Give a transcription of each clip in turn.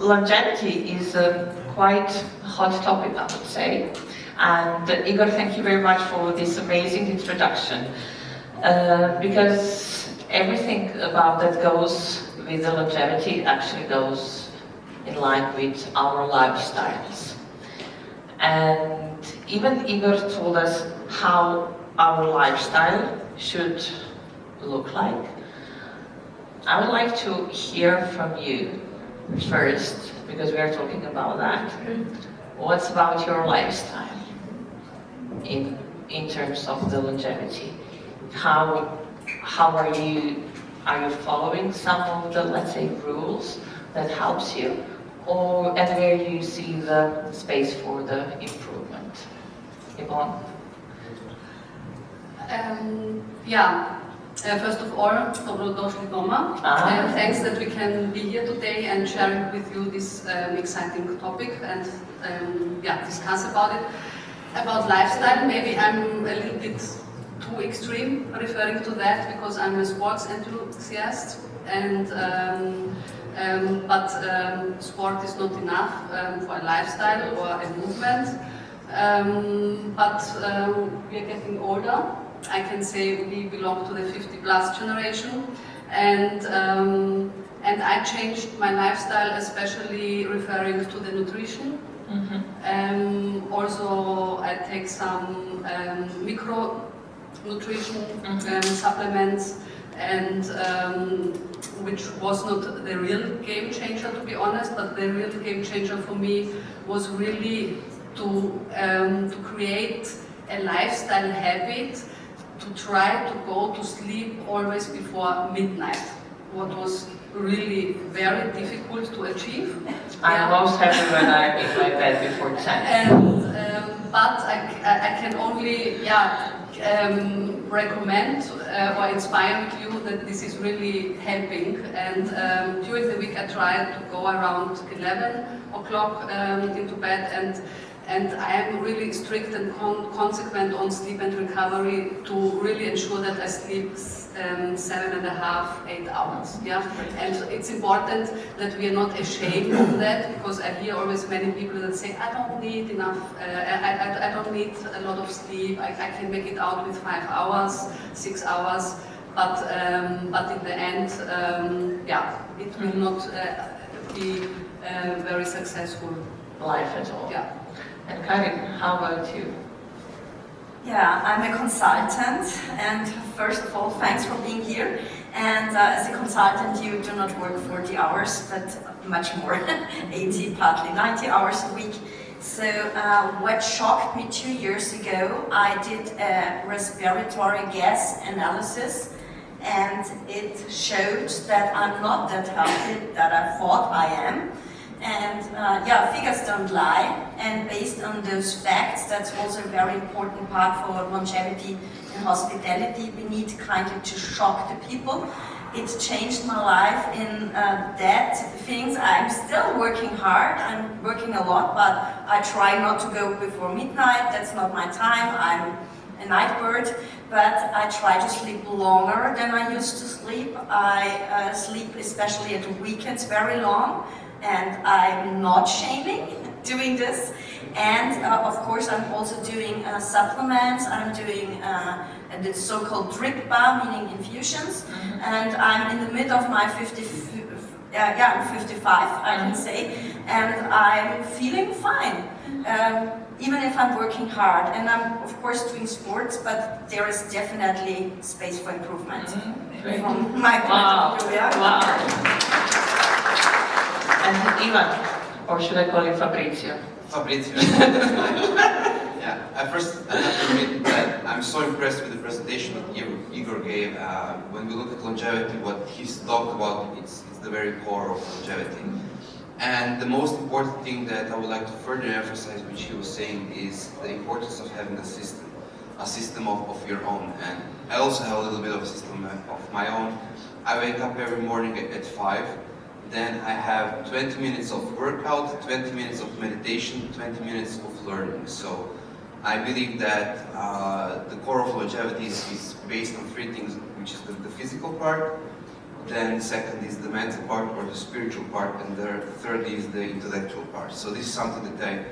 longevity is a quite hot topic, I would say. And Igor, thank you very much for this amazing introduction. Because everything about that goes with the longevity actually goes in line with our lifestyles. And even Igor told us how our lifestyle should look like. I would like to hear from you first, because we are talking about that. What's about your lifestyle in terms of the longevity? How are you following some of the, let's say, rules that helps you, and where you see the space for the improvement? Yvonne? First of all, dobrodošli doma. Thanks that we can be here today and sharing with you this exciting topic and discuss about it. About lifestyle, maybe I'm a little bit too extreme referring to that because I'm a sports enthusiast, and but sport is not enough for a lifestyle or a movement. But we are getting older. I can say we belong to the 50+ generation, and I changed my lifestyle, especially referring to the nutrition. Mm-hmm. Also, I take some micronutrition supplements, and which was not the real game changer, to be honest. But the real game changer for me was really to create a lifestyle habit. To try to go to sleep always before midnight, what was really very difficult to achieve. I'm most happy when I'm in my bed before 10. But I can only recommend or inspire you that this is really helping. And during the week I try to go around 11 o'clock into bed, and I am really strict and consequent on sleep and recovery to really ensure that I sleep 7.5, 8 hours. Yeah, and it's important that we are not ashamed of that, because I hear always many people that say, I don't need enough, I don't need a lot of sleep, I can make it out with 5 hours, 6 hours, but in the end, it will not be very successful life at all. Yeah. And Karin, how about you? Yeah, I'm a consultant, and first of all, thanks for being here. And as a consultant, you do not work 40 hours, but much more, 80, partly 90 hours a week. So what shocked me 2 years ago, I did a respiratory gas analysis, and it showed that I'm not that healthy that I thought I am. And figures don't lie, and based on those facts, that's also a very important part for longevity and hospitality. We need kind of to shock the people. It changed my life in that things. I'm still working hard, I'm working a lot, but I try not to go before midnight. That's not my time. I'm a night bird, but I try to sleep longer than I used to sleep. I sleep especially at the weekends very long. And I'm not shaming doing this. And of course, I'm also doing supplements. I'm doing the so-called drip bar, meaning infusions. Mm-hmm. And I'm in the mid of my 55, I can say. And I'm feeling fine, even if I'm working hard. And I'm, of course, doing sports, but there is definitely space for improvement. Mm-hmm. From my point of view. Yeah. Wow. And Ivan, or should I call you Fabrizio? Fabrizio. Yeah, at first I have to admit that I'm so impressed with the presentation that Igor gave. When we look at longevity, what he's talked about, it's the very core of longevity. And the most important thing that I would like to further emphasize, which he was saying, is the importance of having a system of your own. And I also have a little bit of a system of my own. I wake up every morning at 5. Then I have 20 minutes of workout, 20 minutes of meditation, 20 minutes of learning. So I believe that the core of longevity is based on 3 things, which is the physical part, then second is the mental part or the spiritual part, and the third is the intellectual part. So this is something that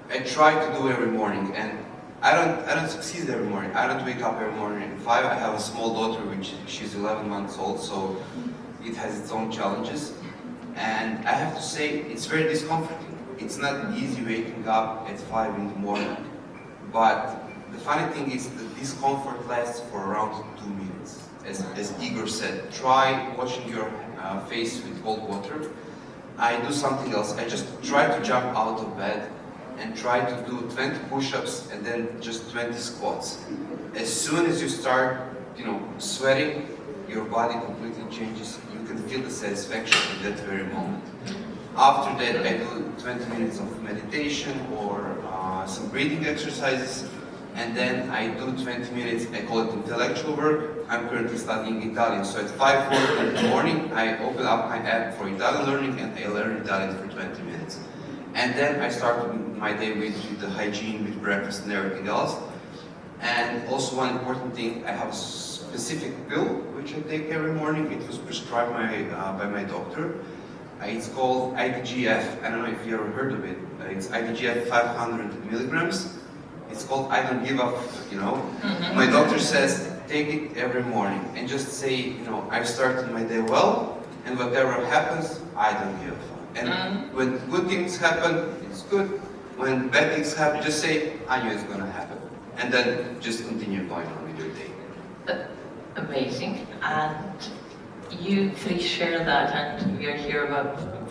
I try to do every morning, and I don't succeed every morning. I don't wake up every morning at 5. I have a small daughter, which she's 11 months old, so it has its own challenges. And I have to say, it's very discomforting. It's not easy waking up at 5 in the morning. But the funny thing is that discomfort lasts for around 2 minutes. As Igor said, try washing your face with cold water. I do something else. I just try to jump out of bed and try to do 20 push-ups and then just 20 squats. As soon as you start, sweating, your body completely changes. You can feel the satisfaction in that very moment. After that, I do 20 minutes of meditation or some breathing exercises, and then I do 20 minutes, I call it intellectual work. I'm currently studying Italian, so at 5:40 in the morning, I open up my app for Italian learning and I learn Italian for 20 minutes. And then I start my day with the hygiene, with breakfast and everything else. And also one important thing, I have a specific pill which I take every morning. It was prescribed by my doctor. It's called IDGF. I don't know if you ever heard of it. It's IDGF 500 milligrams. It's called I Don't Give Up, My doctor says, take it every morning and just say, I started my day well, and whatever happens, I don't give up. And when good things happen, it's good. When bad things happen, just say, I knew it's going to happen. And then just continue going on with your day. Amazing. And you three share that, and we are here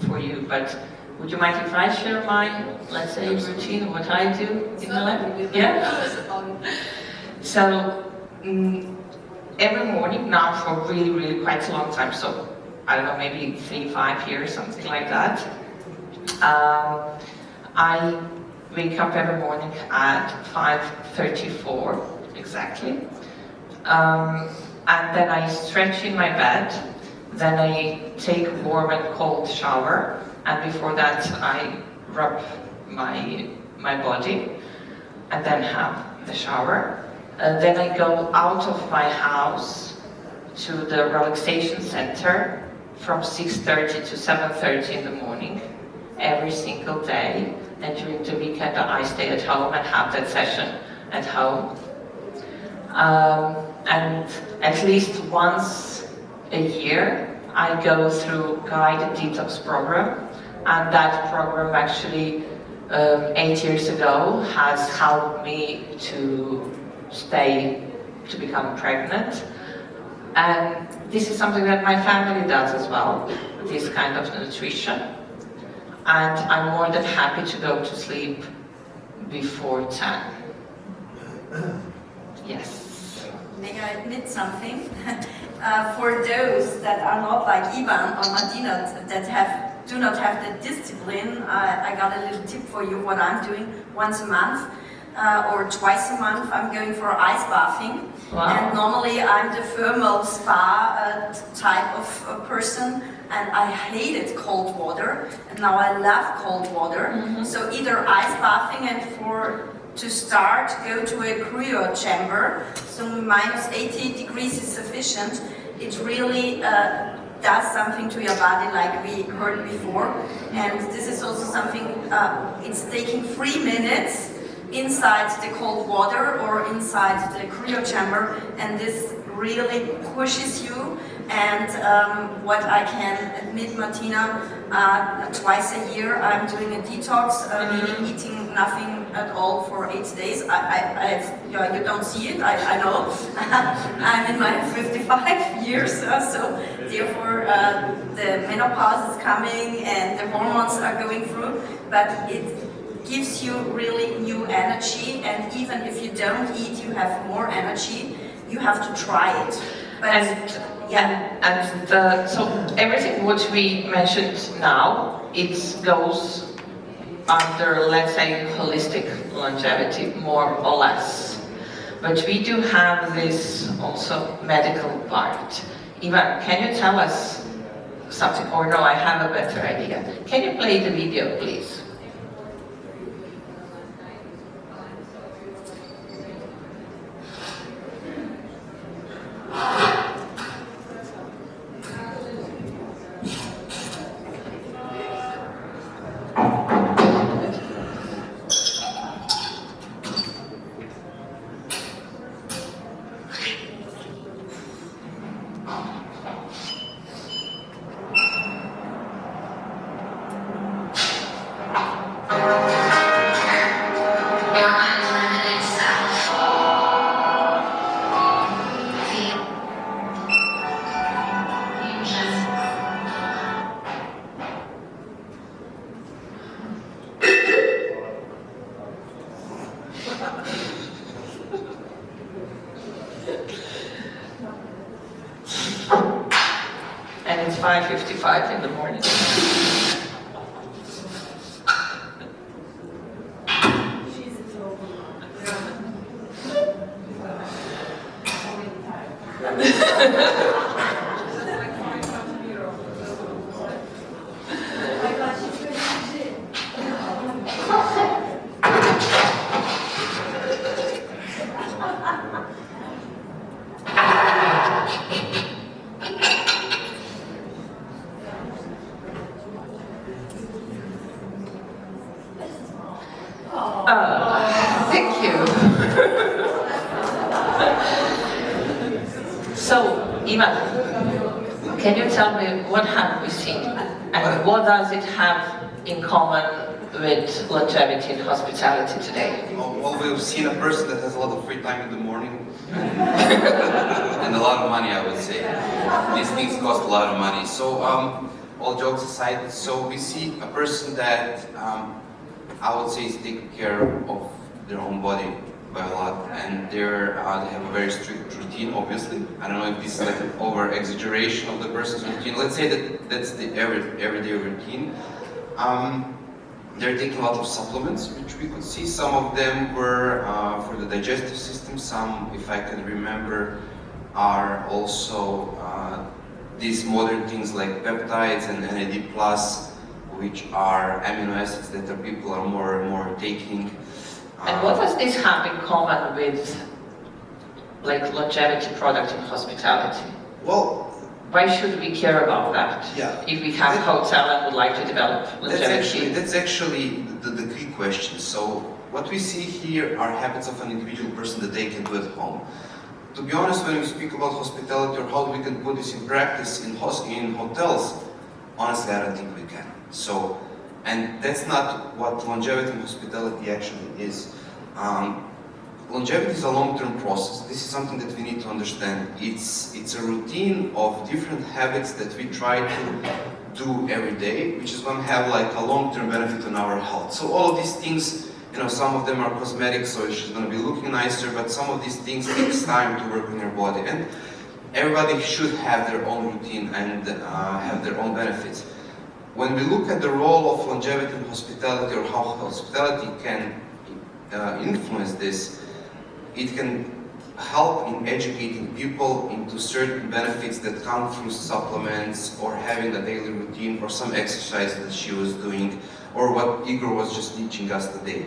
for you. But would you mind if I share my, let's say, routine, what I do in my life? Yeah? So, every morning now for really, really quite a long time, so I don't know, maybe 3-5 years, something like that. I wake up every morning at 5:34 exactly, and then I stretch in my bed. Then I take a warm and cold shower, and before that I rub my body, and then have the shower. Then I go out of my house to the relaxation center from 6:30 to 7:30 in the morning, every single day. And during the weekend I stay at home and have that session at home. And at least once a year I go through guided detox program, and that program actually 8 years ago has helped me to become pregnant. And this is something that my family does as well, this kind of nutrition. And I'm more than happy to go to sleep before 10. Yes. May I admit something? For those that are not like Ivan or Martina, that do not have the discipline, I got a little tip for you. What I'm doing once a month or twice a month, I'm going for ice bathing. Wow. And normally I'm the thermal spa type of person, and I hated cold water, and now I love cold water. So either ice bathing, and to start, go to a cryo chamber, so minus 80 degrees is sufficient. It really does something to your body, like we heard before. And this is also something, it's taking 3 minutes inside the cold water or inside the cryo chamber, and this really pushes you. And what I can admit, Martina, twice a year I'm doing a detox, meaning eating nothing at all for 8 days. You don't see it, I know. I'm in my 55 years, so therefore the menopause is coming and the hormones are going through, but it gives you really new energy, and even if you don't eat, you have more energy. You have to try it. But, so everything what we mentioned now, it goes under, let's say, holistic longevity, more or less. But we do have this also medical part. Ivan, can you tell us something? Or no, I have a better idea. Can you play the video, please? 5:55 in the morning. Thank you. So, Ivan, can you tell me what have we seen and what does it have in common with longevity in hospitality today? Well, we've seen a person that has a lot of free time in the morning and a lot of money, I would say. These things cost a lot of money. So, all jokes aside, so we see a person that I would say is taking care of their own body by a lot, and they have a very strict routine, obviously. I don't know if this is like an over-exaggeration of the person's routine. Let's say that that's the everyday routine. They're taking a lot of supplements, which we could see. Some of them were for the digestive system. Some, if I can remember, are also these modern things like peptides and NAD+, which are amino acids that people are more and more taking. And what does this have in common with like longevity product in hospitality? Well, why should we care about that? Yeah. If we have a hotel and would like to develop longevity? That's actually the key question. So what we see here are habits of an individual person that they can do at home. To be honest, when we speak about hospitality or how we can put this in practice in hotels, honestly, I don't think we can. So, and that's not what longevity in hospitality actually is. Longevity is a long-term process. This is something that we need to understand. It's a routine of different habits that we try to do every day, which is going to have like a long-term benefit on our health. So all of these things, some of them are cosmetic, so it's going to be looking nicer, but some of these things takes time to work on your body. And everybody should have their own routine and have their own benefits. When we look at the role of longevity in hospitality or how hospitality can influence this, it can help in educating people into certain benefits that come through supplements or having a daily routine or some exercise that she was doing or what Igor was just teaching us today.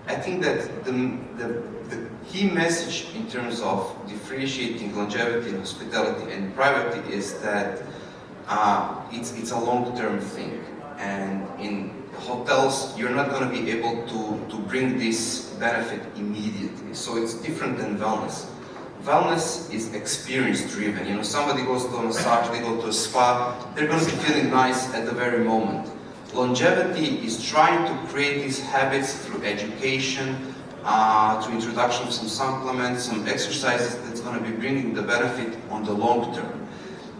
I think that the key message in terms of differentiating longevity in hospitality and privacy is that it's a long-term thing, and in hotels you're not going to be able to bring this benefit immediately. So it's different than wellness. Wellness is experience-driven. Somebody goes to a massage, they go to a spa, they're going to be feeling nice at the very moment. Longevity is trying to create these habits through education, through introduction of some supplements, some exercises that's going to be bringing the benefit on the long term.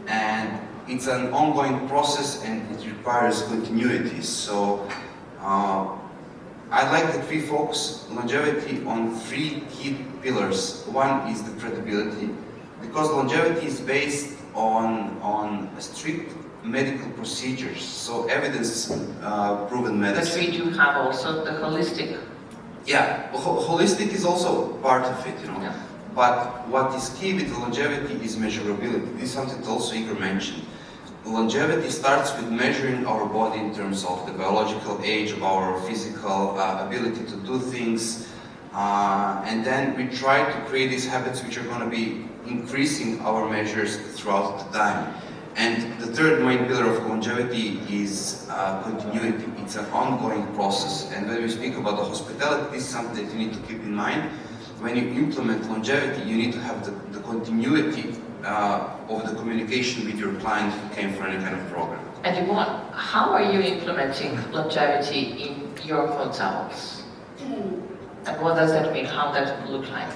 And it's an ongoing process and it requires continuity. So I like that we focus longevity on 3 key pillars. One is the credibility, because longevity is based on strict medical procedures, so evidence-proven medicine. But we do have also the holistic. Yeah, holistic is also part of it, Yeah. But what is key with longevity is measurability. This is something that also Igor mentioned. Longevity starts with measuring our body in terms of the biological age, of our physical ability to do things, and then we try to create these habits which are going to be increasing our measures throughout the time. And the third main pillar of longevity is continuity. It's an ongoing process. And when we speak about the hospitality, this is something that you need to keep in mind. When you implement longevity, you need to have the continuity of the communication with your client who came for any kind of program. And Yvonne, how are you implementing longevity in your hotels? And what does that mean? How does it look like?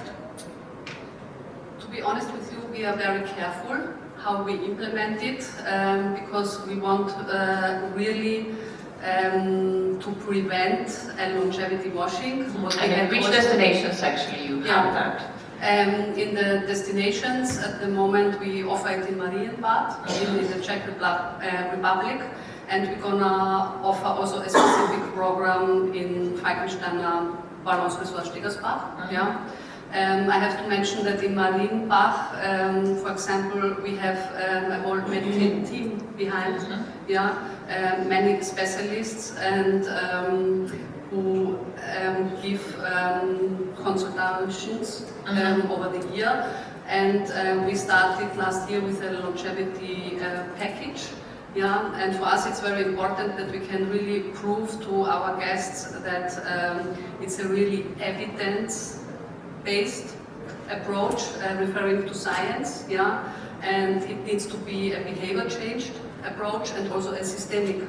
To be honest with you, we are very careful how we implement it, because we want really to prevent longevity washing. And in which destinations actually you have that? In the destinations, at the moment we offer it in Marienbad, in the Czech Republic, and we're gonna offer also a specific program in Falkensteiner Ballungsresort Stegersbach. Yeah. I have to mention that in Marienbach, for example, we have a whole medical team behind, yeah, many specialists and who give consultations over the year. And we started last year with a longevity package. Yeah, and for us it's very important that we can really prove to our guests that it's a really evidence-based approach, referring to science, yeah, and it needs to be a behavior-changed approach and also a systemic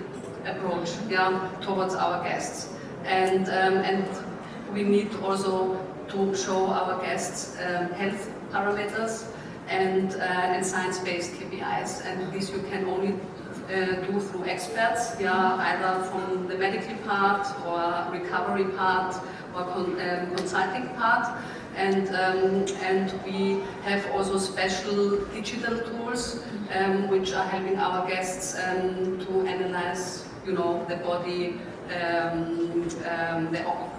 approach, yeah, towards our guests. And we need also to show our guests health parameters and science-based KPIs, and this you can only do through experts, yeah, either from the medical part or recovery part or consulting part, and we have also special digital tools which are helping our guests to analyze, you know, the body,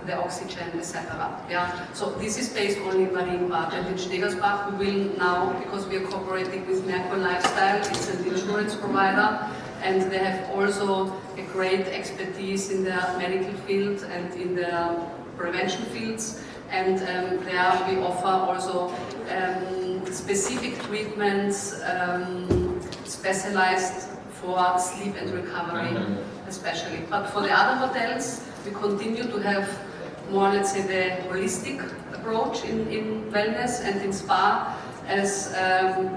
the oxygen, etc. Yeah, so this is based only in Marienbad, and in Stegersbach we will now, because we are cooperating with Merkur Lifestyle, it's an insurance provider, and they have also a great expertise in the medical field and in the prevention fields, and there we offer also specific treatments specialized for sleep and recovery especially. But for the other hotels, we continue to have more, let's say, the holistic approach in wellness and in spa, as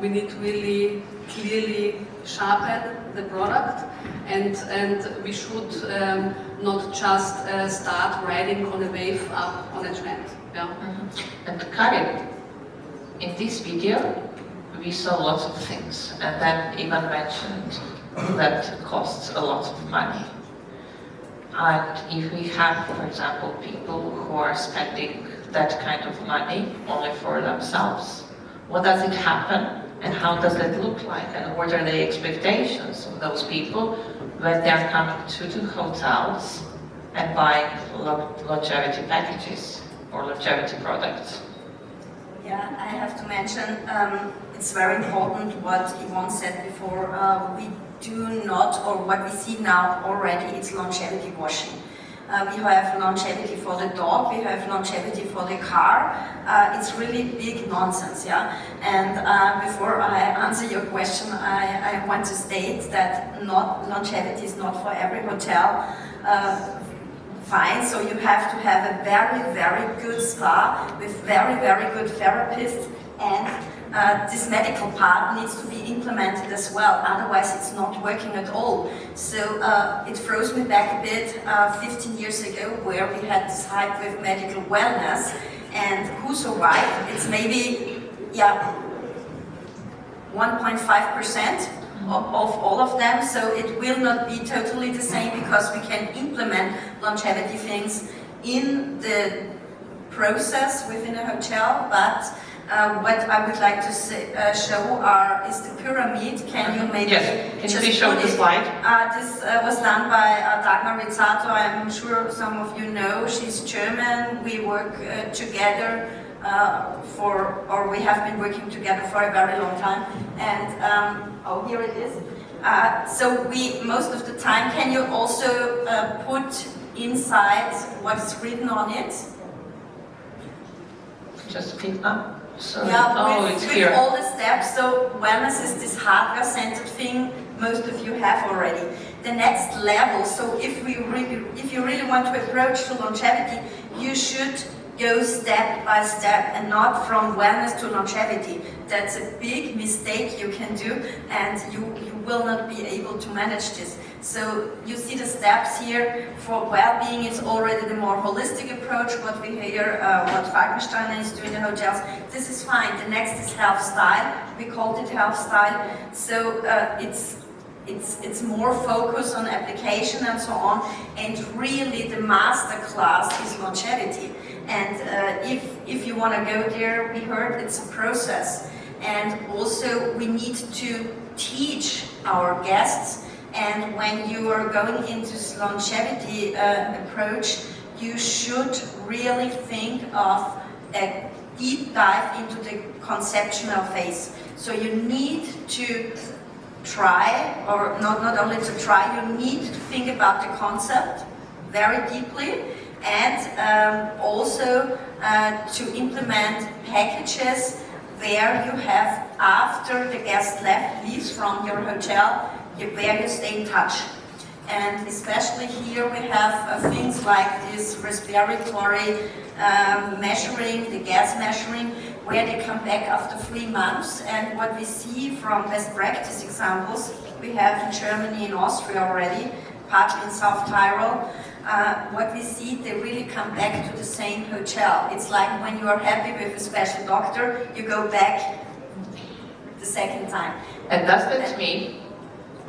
we need to really clearly sharpen the product, and we should not just start riding on a wave up on a trend. Yeah. And Karin, in this video we saw lots of things, and then Ivan mentioned that costs a lot of money. And if we have, for example, people who are spending that kind of money only for themselves, what does it happen and how does that look like, and what are the expectations of those people when they're coming to the hotels and buying longevity packages or longevity products? Yeah, I have to mention, it's very important what Yvonne said before. We do not, or what we see now already, it's longevity washing. We have longevity for the dog, we have longevity for the car. It's really big nonsense, yeah. And before I answer your question, I want to state that longevity is not for every hotel fine. So you have to have a very, very good spa with very, very good therapists, and this medical part needs to be implemented as well, otherwise it's not working at all. So it throws me back a bit 15 years ago, where we had this hype with medical wellness, and who survived? It's maybe 1.5% of all of them, so it will not be totally the same, because we can implement longevity things in the process within a hotel, but what I would like to show is the pyramid. Can you maybe Can you please show the slide? This was done by Dagmar Rizzato. I'm sure some of you know. She's German. We work together we have been working together for a very long time. And here it is. So we, most of the time, can you also put inside what's written on it? Just click up. Sorry. Yeah, it's with here. all the steps. So wellness is this hardware-centered thing most of you have already. The next level. So if you really want to approach to longevity, you should go step by step and not from wellness to longevity. That's a big mistake you can do, and you will not be able to manage this. So you see the steps here. For well-being, it's already the more holistic approach, what we hear, what Falkensteiner is doing in hotels. This is fine. The next is health style. We called it health style. So it's it's more focus on application and so on, and really the master class is longevity. And if you want to go there, we heard it's a process, and also we need to teach our guests. And when you are going into this longevity approach, you should really think of a deep dive into the conceptual phase. So you need to try, or not only to try, you need to think about the concept very deeply, and also to implement packages where you have, after the guest leaves from your hotel, where you stay in touch. And especially here we have things like this respiratory measuring, the gas measuring, where they come back after 3 months. And what we see from best practice examples, we have in Germany and Austria already, partly in South Tyrol, what we see, they really come back to the same hotel. It's like when you are happy with a special doctor, you go back the second time. And does that mean,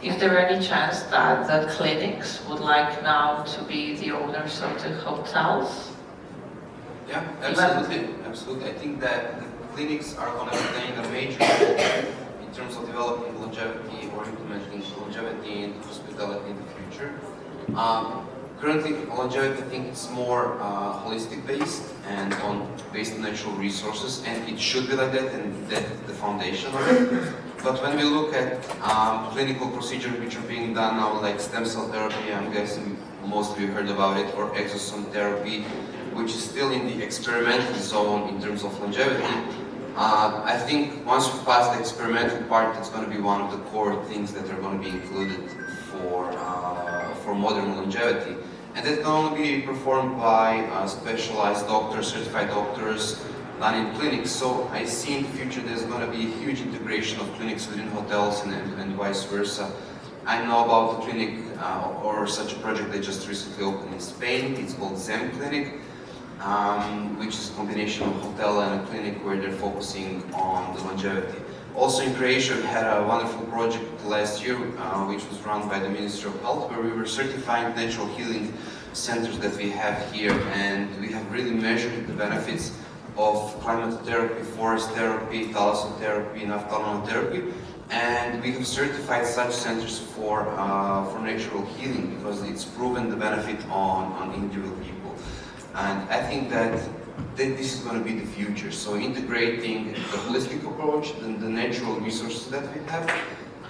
is there any chance that the clinics would like now to be the owners of the hotels? Yeah, absolutely. Absolutely. I think that the clinics are going to play a major role in terms of developing longevity or implementing longevity in hospitality in the future. Currently, longevity, I think it's more holistic based and based on natural resources, and it should be like that, and that's the foundation of it. But when we look at clinical procedures which are being done now, like stem cell therapy, I'm guessing most of you heard about it, or exosome therapy, which is still in the experimental zone in terms of longevity, I think once we pass the experimental part, it's going to be one of the core things that are going to be included for modern longevity. And that can only be performed by specialized doctors, certified doctors, done in clinics. So I see in the future there's going to be a huge integration of clinics within hotels and vice versa. I know about the clinic or such a project that just recently opened in Spain. It's called ZEM Clinic, which is a combination of hotel and a clinic where they're focusing on the longevity. Also in Croatia, we had a wonderful project last year, which was run by the Ministry of Health, where we were certifying natural healing centers that we have here, and we have really measured the benefits of climatotherapy, forest therapy, thalassotherapy, naphthalonotherapy, and we have certified such centers for natural healing because it's proven the benefit on individual people. And I think that this is going to be the future. So integrating the holistic approach, the natural resources that we have,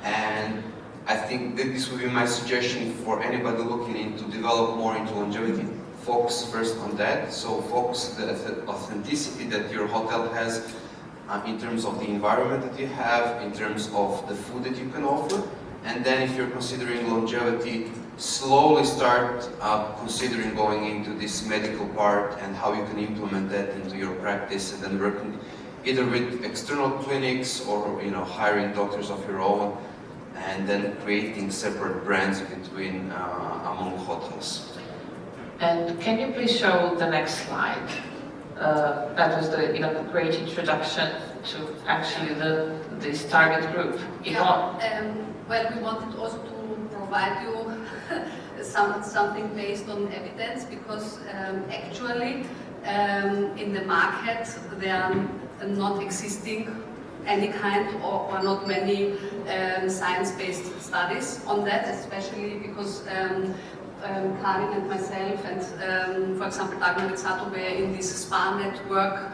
and I think that this would be my suggestion for anybody looking into develop more into longevity. Focus first on that. So focus the authenticity that your hotel has in terms of the environment that you have, in terms of the food that you can offer, and then if you're considering longevity, slowly start considering going into this medical part and how you can implement that into your practice, and then working either with external clinics or hiring doctors of your own, and then creating separate brands between among hotels. And can you please show the next slide? That was the great introduction to actually this target group. Well, we wanted also to provide you something based on evidence, because actually in the market there are not existing any kind or not many science-based studies on that, especially because Karin and myself and for example Dagmar Rizzato were in this SPA network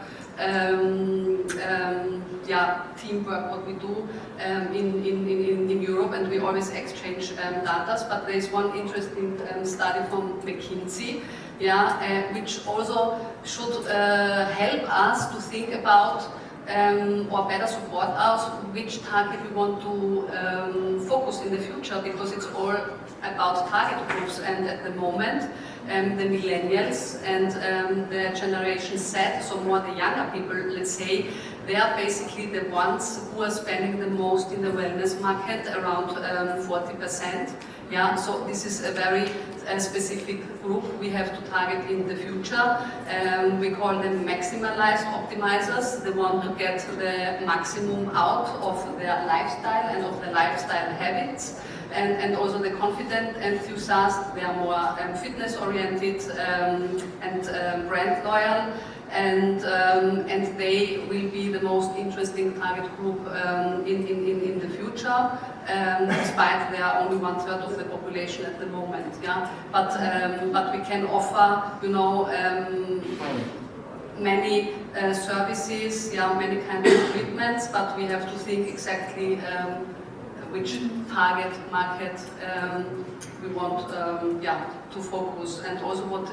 teamwork what we do in Europe, and we always exchange data. But there is one interesting study from McKinsey, which also should help us to think about or better support us which target we want to focus in the future, because it's all about target groups, and at the moment the millennials and the generation Z, so more the younger people, let's say, they are basically the ones who are spending the most in the wellness market, around 40%. So this is a very specific group we have to target in the future. We call them maximalized optimizers. They want to get the maximum out of their lifestyle and of their lifestyle habits. and also the confident enthusiasts, they are more fitness oriented and brand loyal. And they will be the most interesting target group in the future, despite they are only 1/3 of the population at the moment. Yeah, but we can offer, you know, many services, yeah, many kinds of treatments, but we have to think exactly which target market we want to focus. And also what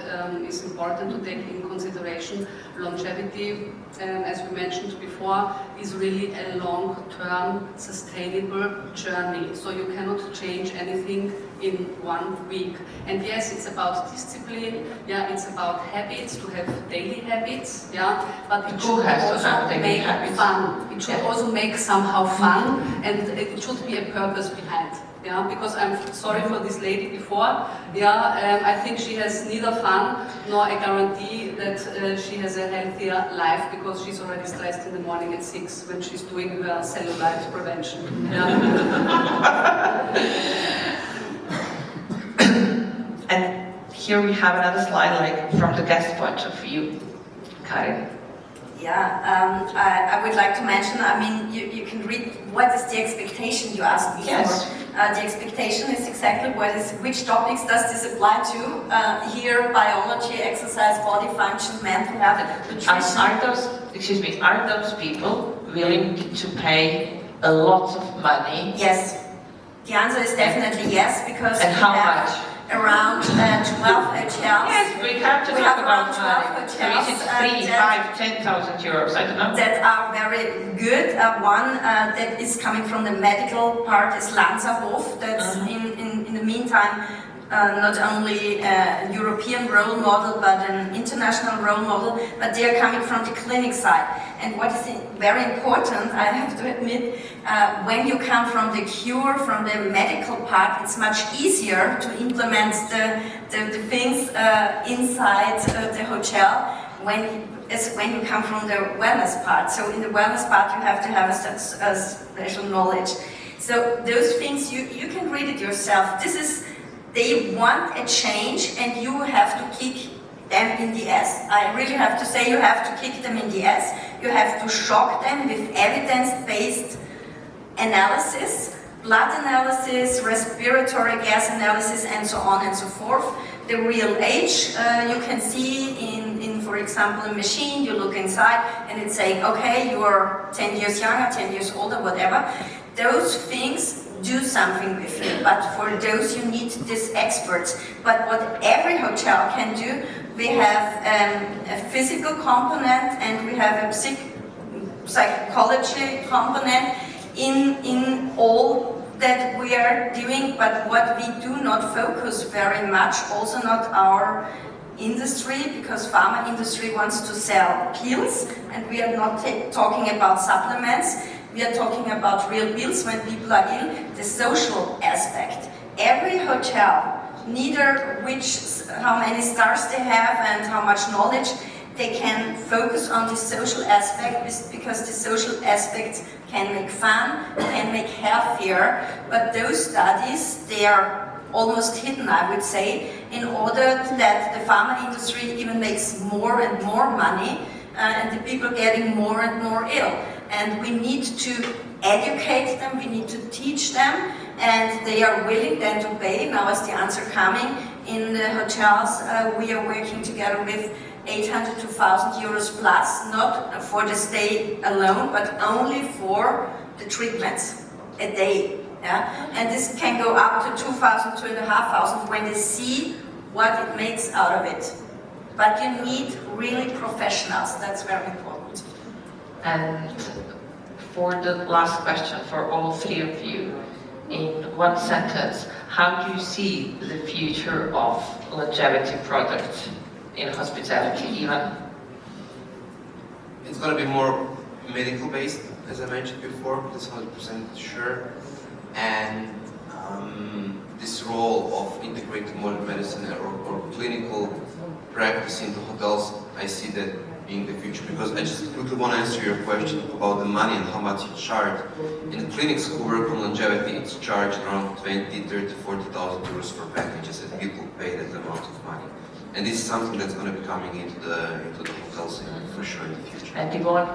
is important to take in consideration, longevity, as we mentioned before, is really a long-term sustainable journey. So you cannot change anything in 1 week. And yes, it's about discipline, yeah, it's about habits, to have daily habits, yeah, but it should also make fun. It should also make somehow fun, and it should be a purpose behind. Yeah, because I'm sorry for this lady before. Yeah, I think she has neither fun nor a guarantee that she has a healthier life, because she's already stressed in the morning at 6 when she's doing her cellulite prevention. Yeah. And here we have another slide, like from the guest point of view, Karin. Yeah, I would like to mention, I mean, you can read what is the expectation you asked me yes. for. The expectation is exactly which topics does this apply to? Here, biology, exercise, body function, mental health, nutrition. Are those people willing to pay a lot of money? Yes. The answer is definitely yes, because and how much? Around 12 hotels. Yes, we have to talk about money. So is it 3, 5, 10,000 euros? I don't know. That are very good. One that is coming from the medical part is Lanzerhof. That's in the meantime not only a European role model but an international role model, but they are coming from the clinic side. And what is very important, I have to admit, when you come from the cure, from the medical part, it's much easier to implement the things inside the hotel when you come from the wellness part. So in the wellness part you have to have a special knowledge. So those things you can read it yourself. They want a change and you have to kick them in the ass. I really have to say, you have to kick them in the ass. You have to shock them with evidence-based analysis, blood analysis, respiratory gas analysis, and so on and so forth. The real age, you can see in, for example, a machine, you look inside and it's saying, okay, you are 10 years younger, 10 years older, whatever. Those things do something with you, but for those you need these experts. But what every hotel can do, we have a physical component and we have a psychology component in all that we are doing, but what we do not focus very much, also not our industry, because pharma industry wants to sell pills, and we are not talking about supplements. We are talking about real bills when people are ill, the social aspect. Every hotel, neither how many stars they have and how much knowledge, they can focus on the social aspect, because the social aspects can make fun, can make healthier, but those studies, they are almost hidden, I would say, in order that the pharma industry even makes more and more money, and the people getting more and more ill. And we need to educate them, we need to teach them, and they are willing then to pay. Now is the answer coming. In the hotels, we are working together with 800 to 1,000 euros plus, not for the stay alone, but only for the treatments a day. Yeah? And this can go up to 2,000, 2,500 when they see what it makes out of it. But you need really professionals, that's very important. And for the last question for all three of you, in one sentence, how do you see the future of longevity products in hospitality even? It's going to be more medical based, as I mentioned before, that's 100% sure. And this role of integrated modern medicine or clinical practice in the hotels, I see that being the future? Because I just quickly want to answer your question about the money and how much you charge. In clinics who work on longevity, it's charged around 20, 30, 40,000 euros for packages, and people pay that amount of money. And this is something that's going to be coming into the hotels for sure in the future. And Yvonne?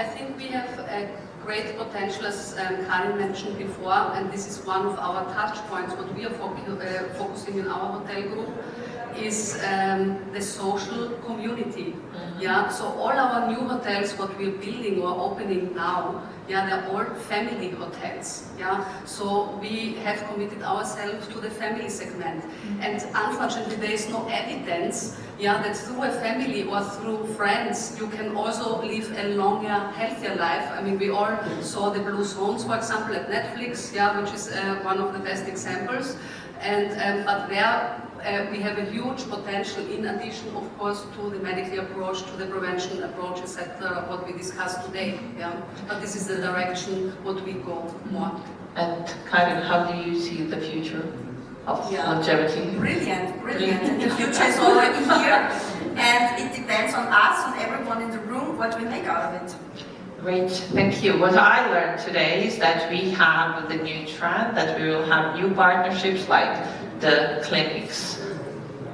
I think we have a great potential, as Karin mentioned before, and this is one of our touch points. What we are focusing in our hotel group is the social community. Yeah, so all our new hotels, what we're building or opening now, yeah, they're all family hotels. Yeah, so we have committed ourselves to the family segment, and unfortunately, there is no evidence, yeah, that through a family or through friends you can also live a longer, healthier life. I mean, we all saw the Blue Zones, for example, at Netflix, yeah, which is one of the best examples, and but there. We have a huge potential in addition, of course, to the medical approach, to the prevention approach, etc., what we discussed today. Yeah? But this is the direction what we go more. And Karin, how do you see the future of longevity? Brilliant, brilliant. And the future is already here, and it depends on us, on everyone in the room, what we make out of it. Great, thank you. What I learned today is that we have the new trend that we will have new partnerships like the clinics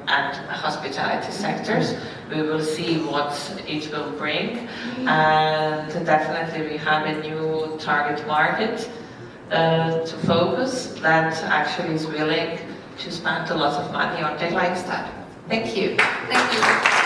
and hospitality sectors. We will see what it will bring, and definitely we have a new target market to focus that actually is willing to spend a lot of money on their lifestyle. Thank you. Thank you.